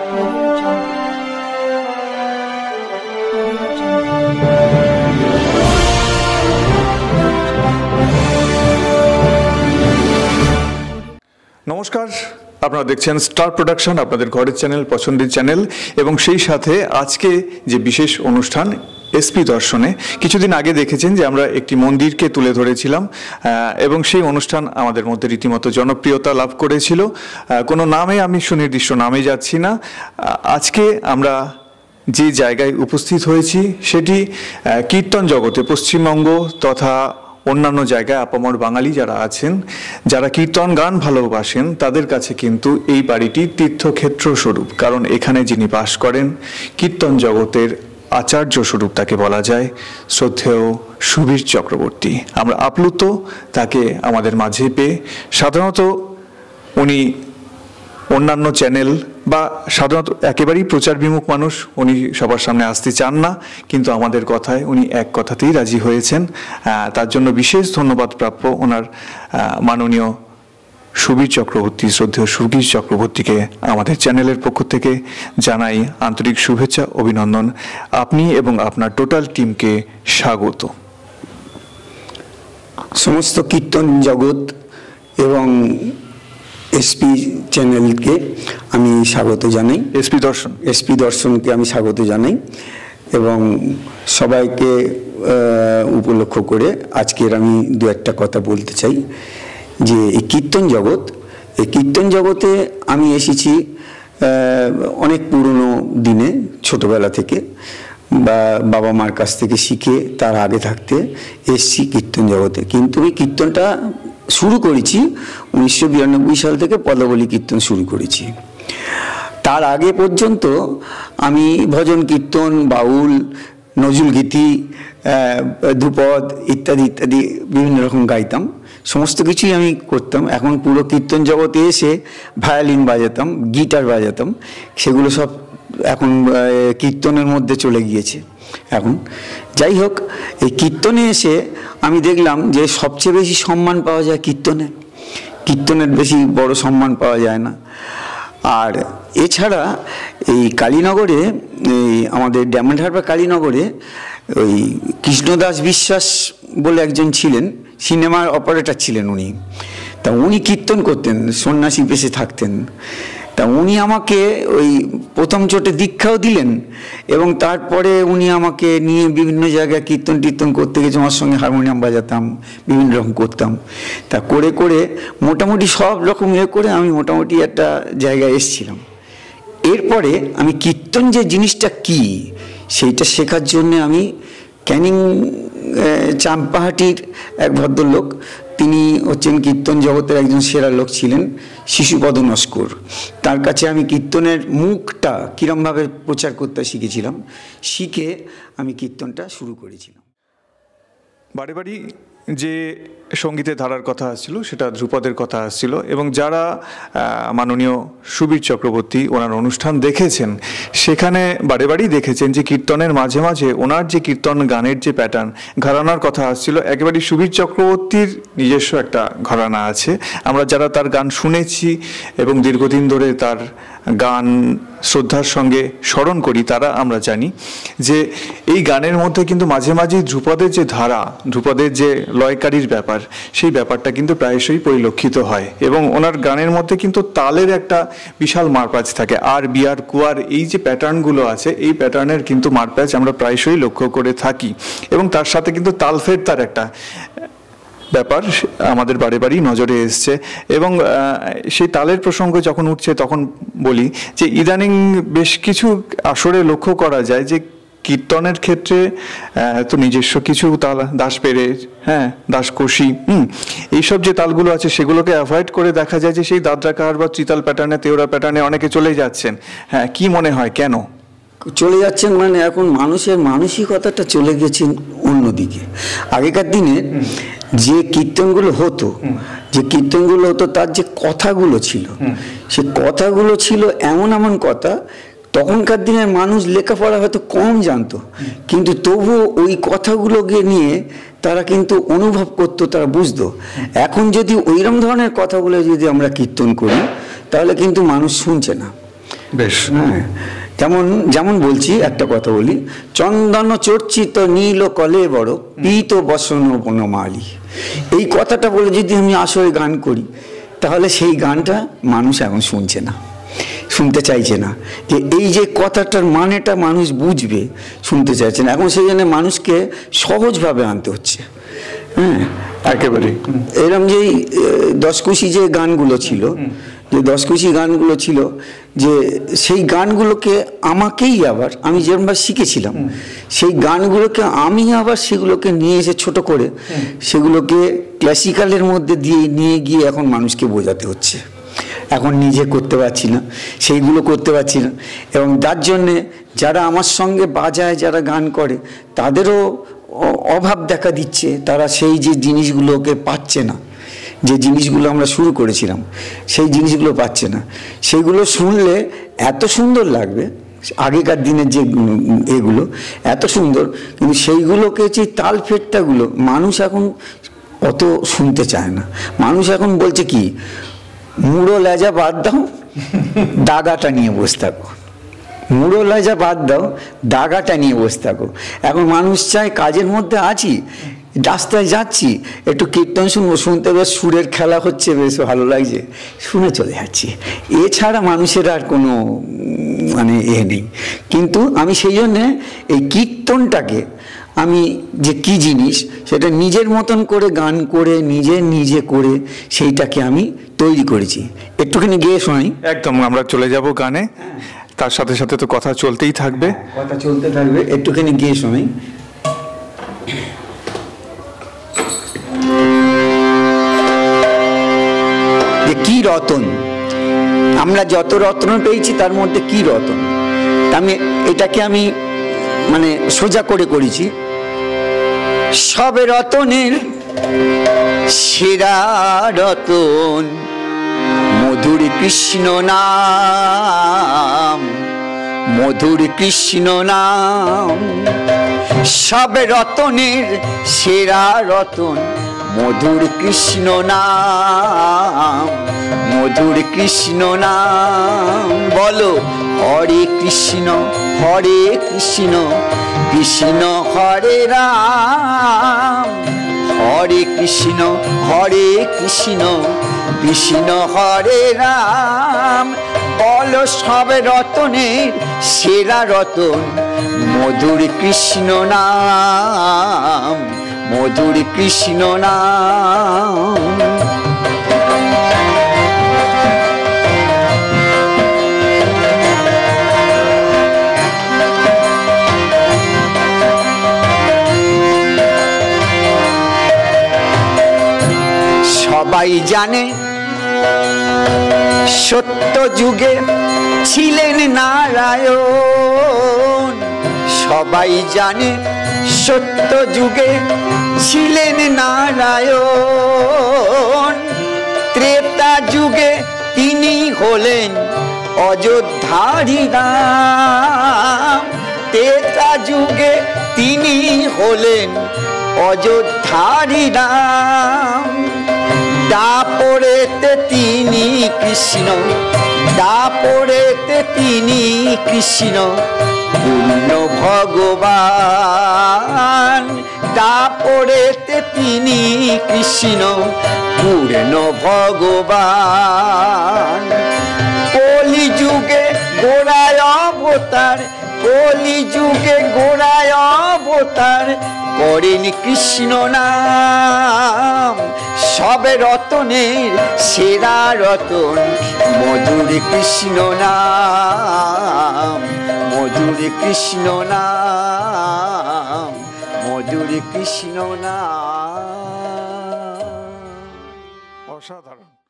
নমস্কার, আপনারা দেখছেন স্টার প্রোডাকশন, আপনাদের ঘরের চ্যানেল, পছন্দের চ্যানেল। এবং সেই সাথে আজকে যে বিশেষ অনুষ্ঠান এসপি দর্শনে, কিছুদিন আগে দেখেছেন যে আমরা একটি মন্দিরকে তুলে ধরেছিলাম এবং সেই অনুষ্ঠান আমাদের মধ্যে রীতিমতো জনপ্রিয়তা লাভ করেছিল। কোনো নামে আমি সুনির্দিষ্ট নামে যাচ্ছি না। আজকে আমরা যে জায়গায় উপস্থিত হয়েছি সেটি কীর্তন জগতে পশ্চিমবঙ্গ তথা অন্যান্য জায়গায় আপামর বাঙালি যারা আছেন, যারা কীর্তন গান ভালোবাসেন, তাদের কাছে কিন্তু এই বাড়িটি তীর্থক্ষেত্র স্বরূপ। কারণ এখানে যিনি বাস করেন, কীর্তন জগতের আচার্য স্বরূপ তাকে বলা যায়, শ্রদ্ধেয় সুবীর চক্রবর্তী। আমরা আপ্লুত তাকে আমাদের মাঝে পেয়ে। সাধারণত উনি অন্যান্য চ্যানেল বা সাধারণত একেবারেই প্রচার বিমুখ মানুষ, উনি সবার সামনে আসতে চান না, কিন্তু আমাদের কথায় উনি এক কথাতেই রাজি হয়েছেন। তার জন্য বিশেষ ধন্যবাদ প্রাপ্য ওনার মাননীয় সুবীর চক্রবর্তী, শ্রদ্ধেয় সুবীর চক্রবর্তীকে আমাদের চ্যানেলের পক্ষ থেকে জানাই আন্তরিক শুভেচ্ছা, অভিনন্দন। আপনি এবং আপনার টোটাল টিমকে স্বাগত। সমস্ত কীর্তন জগৎ এবং এসপি চ্যানেলকে আমি স্বাগত জানাই। এসপি দর্শনকে আমি স্বাগত জানাই এবং সবাইকে উপলক্ষ করে আজকের আমি দু একটা কথা বলতে চাই যে এই কীর্তন জগতে আমি এসেছি অনেক পুরনো দিনে, ছোটবেলা থেকে বা বাবা মার কাছ থেকে শিখে তার আগে থাকতে এসছি কীর্তন জগতে। কিন্তু এই কীর্তনটা শুরু করেছি 1992 সাল থেকে পদাবলী কীর্তন শুরু করেছি। তার আগে পর্যন্ত আমি ভজন কীর্তন, বাউল, নজরুল গীতি, ধ্রুপদ ইত্যাদি ইত্যাদি বিভিন্ন রকম গাইতাম, সমস্ত কিছুই আমি করতাম। এখন পুরো কীর্তন জগতে এসে ভায়োলিন বাজাতাম, গিটার বাজাতাম, সেগুলো সব এখন কীর্তনের মধ্যে চলে গিয়েছে। এখন যাই হোক, এই কীর্তনে এসে আমি দেখলাম যে সবচেয়ে বেশি সম্মান পাওয়া যায় কীর্তনের বেশি বড় সম্মান পাওয়া যায় না। আর এছাড়া এই কালীনগরে, এই আমাদের ডায়মন্ড হারবার কালীনগরে ওই কৃষ্ণদাস বিশ্বাস বলে একজন ছিলেন, সিনেমার অপারেটর ছিলেন উনি। তা উনি কীর্তন করতেন, সন্ন্যাসী বেশে থাকতেন। তা উনি আমাকে ওই প্রথম চোটে দীক্ষাও দিলেন এবং তারপরে উনি আমাকে নিয়ে বিভিন্ন জায়গায় কীর্তন করতে গেছে, আমার সঙ্গে হারমোনিয়াম বাজাতাম, বিভিন্ন রকম করতাম। তা করে করে মোটামুটি সব রকম করে আমি মোটামুটি একটা জায়গায় এসেছিলাম। এরপরে আমি কীর্তন যে জিনিসটা কি সেইটা শেখার জন্যে আমি ক্যানিং চাম্পাহাটির এক ভদ্রলোক, তিনি হচ্ছেন কীর্তন জগতের একজন সেরা লোক ছিলেন, শিশুপদ নস্কর। তার কাছে আমি কীর্তনের মুখটা কীরমভাবে প্রচার করতে শিখেছিলাম, শিখে আমি কীর্তনটা শুরু করেছিলাম। বাড়ি বাড়ি যে সঙ্গীতের ধারার কথা আসছিল সেটা ধ্রুপদের কথা আসছিল, এবং যারা মাননীয় সুবীর চক্রবর্তী ওনার অনুষ্ঠান দেখেছেন সেখানে বারে বারেই দেখেছেন যে কীর্তনের মাঝে মাঝে ওনার যে কীর্তন গানের যে প্যাটার্ন, ঘরানার কথা আসছিল। একেবারেই সুবীর চক্রবর্তীর নিজস্ব একটা ঘরানা আছে। আমরা যারা তার গান শুনেছি এবং দীর্ঘদিন ধরে তার গান শ্রদ্ধার সঙ্গে স্মরণ করি, তারা আমরা জানি যে এই গানের মধ্যে কিন্তু মাঝে মাঝে ধ্রুপদের যে ধারা, ধ্রুপদের যে লয়কারীর ব্যাপার, সেই ব্যাপারটা কিন্তু প্রায়শই পরিলক্ষিত হয়। এবং ওনার গানের মধ্যে কিন্তু তালের একটা বিশাল মারপ্যাচ থাকে। আর বিয়ার কুয়ার এই যে প্যাটার্নগুলো আছে, এই প্যাটার্নের কিন্তু মারপ্যাচ আমরা প্রায়শই লক্ষ্য করে থাকি। এবং তার সাথে কিন্তু তালফের তার একটা ব্যাপার আমাদের বারে বারেই নজরে এসছে। এবং সেই তালের প্রসঙ্গ যখন উঠছে তখন বলি যে ইদানিং বেশ কিছু আসরে লক্ষ্য করা যায় যে কীর্তনের ক্ষেত্রে তো নিজস্ব কিছু তাল, দাস পেরে, দাসকষি, এইসব যে তালগুলো আছে সেগুলোকে অ্যাভয়েড করে দেখা যায় যে সেই দাদরাকার বা ত্রিতাল প্যাটার্নে, তেওরা প্যাটার্নে অনেকে চলে যাচ্ছেন। কি মনে হয় কেন চলে যাচ্ছেন? মানে এখন মানুষের মানসিকতাটা চলে গেছে অন্যদিকে। আগেকার দিনে যে কীর্তনগুলো হতো তার যে কথাগুলো ছিল, সে কথাগুলো ছিল এমন এমন কথা, তখনকার দিনের মানুষ লেখাপড়া হয়তো কম জানতো, কিন্তু তবুও ওই কথাগুলোকে নিয়ে তারা কিন্তু অনুভব করতো, তারা বুঝতো। এখন যদি ওইরকম ধরনের কথাগুলো যদি আমরা কীর্তন করি তাহলে কিন্তু মানুষ শুনছে না। বেশ, হ্যাঁ, যেমন যেমন বলছি, একটা কথা বলি, চন্দন চর্চিত নীল কলে বড় পীত বসন বনমালী, এই কথাটা বলে যদি আমি আসলে গান করি, তাহলে সেই গানটা মানুষ এখন শুনছে না, শুনতে চাইছে না। যে এই যে কথাটার মানেটা মানুষ বুঝবে, শুনতে চাইছে না। এখন সেই জন্য মানুষকে সহজভাবে আনতে হচ্ছে। হ্যাঁ, একেবারে এরকম যে দশকুশি যে গানগুলো ছিল, যে দশকুশি গানগুলো ছিল, যে সেই গানগুলোকে আমাকেই আবার, আমি যেরকমভাবে শিখেছিলাম, সেই গানগুলোকে আমি আবার সেগুলোকে নিয়ে এসে ছোট করে সেগুলোকে ক্লাসিক্যালের মধ্যে দিয়ে নিয়ে গিয়ে এখন মানুষকে বোঝাতে হচ্ছে। এখন নিজে করতে পারছি না, সেইগুলো করতে পারছি না, এবং যার জন্যে যারা আমার সঙ্গে বাজায়, যারা গান করে, তাদেরও অভাব দেখা দিচ্ছে। তারা সেই যে জিনিসগুলোকে পাচ্ছে না, যে জিনিসগুলো আমরা শুরু করেছিলাম, সেই জিনিসগুলো পাচ্ছে না। সেইগুলো শুনলে এত সুন্দর লাগবে, আগেকার দিনের যে এগুলো এত সুন্দর, কিন্তু সেইগুলোকে যে তাল ফেটটাগুলো মানুষ এখন অত শুনতে চায় না। মানুষ এখন বলছে কি, মুড়ো লেজা বাদ দাও, দাগাটা নিয়ে বসে থাকো। মুড়ো লেজা বাদ দাও, দাগাটা নিয়ে বসে থাকো। এখন মানুষ চায়, কাজের মধ্যে আছি, রাস্তায় যাচ্ছি, একটু কীর্তন শুনবো, শুনতে বেশ সুরের খেলা হচ্ছে, বেশ ভালো লাগছে, শুনে চলে যাচ্ছি। এছাড়া মানুষের আর কোনো মানে নেই। কিন্তু আমি সেই জন্যে এই কীর্তনটাকে আমি যে কি জিনিস, সেটা নিজের মতন করে গান করে নিজে করে সেইটাকে আমি তৈরি করেছি। একটুখানি গেয়ে শোনাই। একদম, আমরা চলে যাব গানে, তার সাথে সাথে তো কথা চলতেই থাকবে। কথা চলতে থাকবে, একটুখানি গেয়ে শোনাই। যে কি রতন, আমরা যত রত্ন পেয়েছি তার মধ্যে কি রতন, এটাকে আমি মানে সোজা করে করেছি। সবে রতনের সেরা রতন মধুর কৃষ্ণ নাম, মধুর কৃষ্ণ নাম। সবে রতনের সেরা রতন মধুর কৃষ্ণ নাম, মধুর কৃষ্ণ নাম। বলো হরে কৃষ্ণ কৃষ্ণ হরে রাম, হরে কৃষ্ণ কৃষ্ণ হরে রাম। বলো সব রতনের সেরা রতন মধুর কৃষ্ণ নাম, মধুর কৃষ্ণ নাম। সবাই জানে সত্য যুগে ছিলেন নারায়ণ, সবাই জানে সত্য যুগে ছিলেন নারায়ণ। ত্রেতা যুগে তিনি হলেন অযোধ্যারি রাম, ত্রেতা যুগে তিনি হলেন অযোধ্যারি রাম। দাপরেতে তিনি কৃষ্ণ, দাপরেতে তিনি কৃষ্ণ পূর্ণ ভগবান, দাপরেতে তিনি কৃষ্ণ পূর্ণ ভগবান। কলি যুগে গোড়ায় অবতার, কলি যুগে গোড়ায় অবতার করেন কৃষ্ণ নাম। সবে রতনের সেরা রতন মধুর কৃষ্ণ নাম, মধুর কৃষ্ণ নাম, মধুর কৃষ্ণ নাম। অসাধারণ।